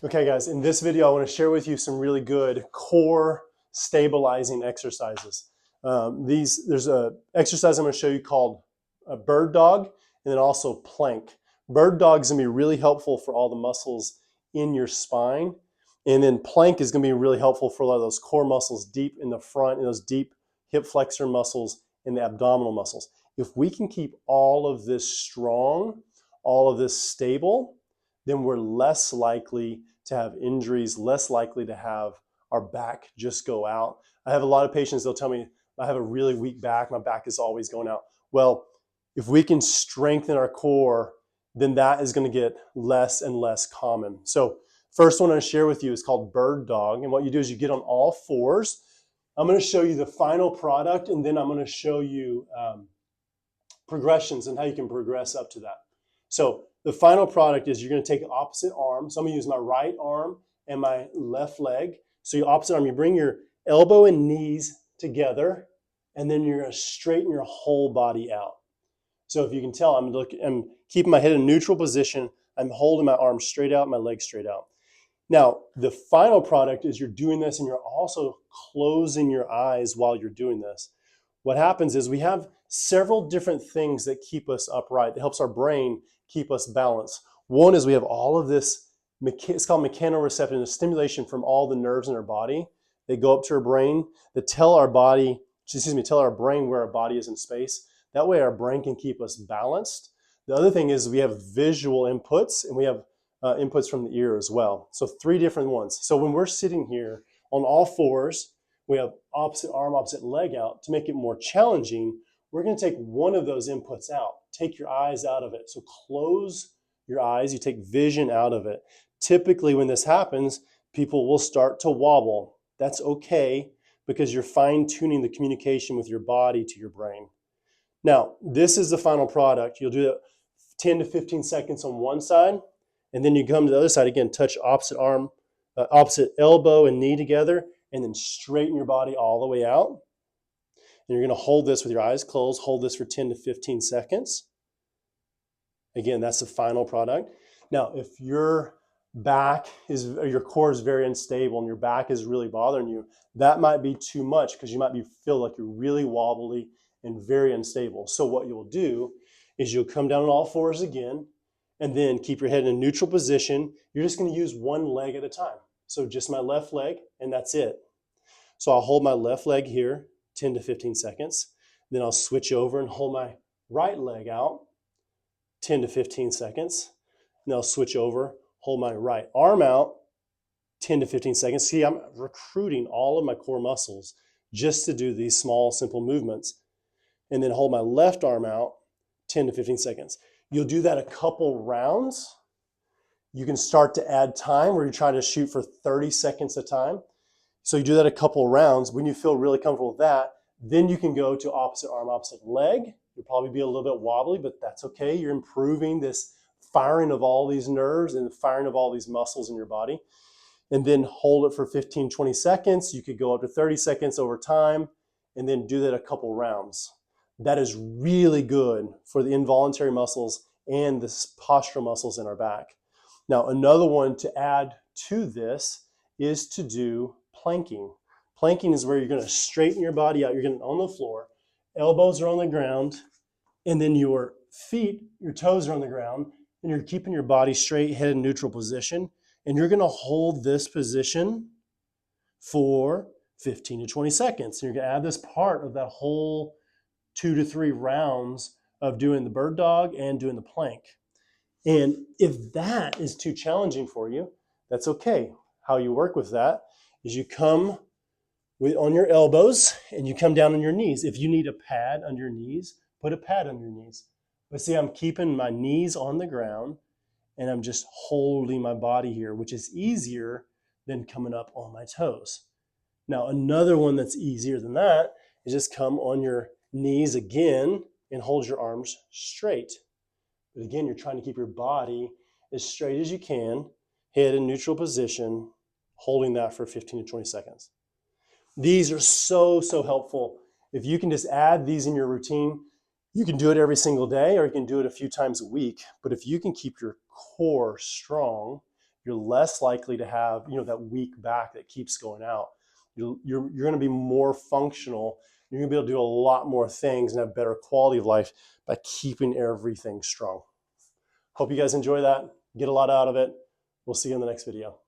Okay, guys, in this video, I want to share with you some really good core stabilizing exercises. There's a exercise I'm going to show you called a bird dog and then also plank. Bird dog is going to be really helpful for all the muscles in your spine. And then plank is going to be really helpful for a lot of those core muscles deep in the front and those deep hip flexor muscles and the abdominal muscles. If we can keep all of this strong, all of this stable, then we're less likely to have injuries, less likely to have our back just go out. I have a lot of patients, they'll tell me, I have a really weak back, my back is always going out. Well, if we can strengthen our core, then that is going to get less and less common. So first one I'm going to share with you is called bird dog. And what you do is you get on all fours. I'm going to show you the final product, and then I'm going to show you progressions and how you can progress up to that. So the final product is you're going to take opposite arm. So I'm going to use my right arm and my left leg. So your opposite arm, you bring your elbow and knees together, and then you're going to straighten your whole body out. So if you can tell, I'm keeping my head in a neutral position. I'm holding my arms straight out, my legs straight out. Now, the final product is you're doing this and you're also closing your eyes while you're doing this. What happens is we have several different things that keep us upright, that helps our brain keep us balanced. One is we have all of this, it's called mechanoreceptive, the stimulation from all the nerves in our body. They go up to our brain that tell our brain where our body is in space. That way our brain can keep us balanced. The other thing is we have visual inputs, and we have inputs from the ear as well. So 3 different ones. So when we're sitting here on all fours, we have opposite arm, opposite leg out. To make it more challenging, we're going to take one of those inputs out. Take your eyes out of it. So close your eyes. You take vision out of it. Typically when this happens, people will start to wobble. That's okay because you're fine-tuning the communication with your body to your brain. Now, this is the final product. You'll do it 10 to 15 seconds on one side, and then you come to the other side again, touch opposite arm, opposite elbow and knee together, and then straighten your body all the way out. And you're going to hold this with your eyes closed, hold this for 10 to 15 seconds. Again, that's the final product. Now, if your core is very unstable and your back is really bothering you, that might be too much because you might feel like you're really wobbly and very unstable. So what you'll do is you'll come down on all fours again, and then keep your head in a neutral position. You're just going to use one leg at a time. So just my left leg, and that's it. So I'll hold my left leg here 10 to 15 seconds. Then I'll switch over and hold my right leg out 10 to 15 seconds. Then I'll switch over, hold my right arm out 10 to 15 seconds. See, I'm recruiting all of my core muscles just to do these small, simple movements. And then hold my left arm out 10 to 15 seconds. You'll do that a couple rounds. You can start to add time where you're trying to shoot for 30 seconds at a time. So you do that a couple rounds. When you feel really comfortable with that, then you can go to opposite arm, opposite leg. You'll probably be a little bit wobbly, but that's okay. You're improving this firing of all these nerves and the firing of all these muscles in your body. And then hold it for 15, 20 seconds. You could go up to 30 seconds over time, and then do that a couple rounds. That is really good for the involuntary muscles and the postural muscles in our back. Now, another one to add to this is to do planking. Planking is where you're going to straighten your body out. You're going to on the floor, elbows are on the ground, and then your feet, your toes are on the ground, and you're keeping your body straight, head in neutral position, and you're going to hold this position for 15 to 20 seconds. And you're going to add this part of that whole 2 to 3 rounds of doing the bird dog and doing the plank. And if that is too challenging for you, that's okay. How you work with that is you come on your elbows and you come down on your knees. If you need a pad on your knees, put a pad on your knees. But see, I'm keeping my knees on the ground and I'm just holding my body here, which is easier than coming up on my toes. Now, another one that's easier than that is just come on your knees again and hold your arms straight. But again, you're trying to keep your body as straight as you can, head in neutral position, holding that for 15 to 20 seconds. These are so helpful. If you can just add these in your routine, you can do it every single day or you can do it a few times a week. But if you can keep your core strong, you're less likely to have, that weak back that keeps going out. You're going to be more functional. You're going to be able to do a lot more things and have better quality of life by keeping everything strong. Hope you guys enjoy that. Get a lot out of it. We'll see you in the next video.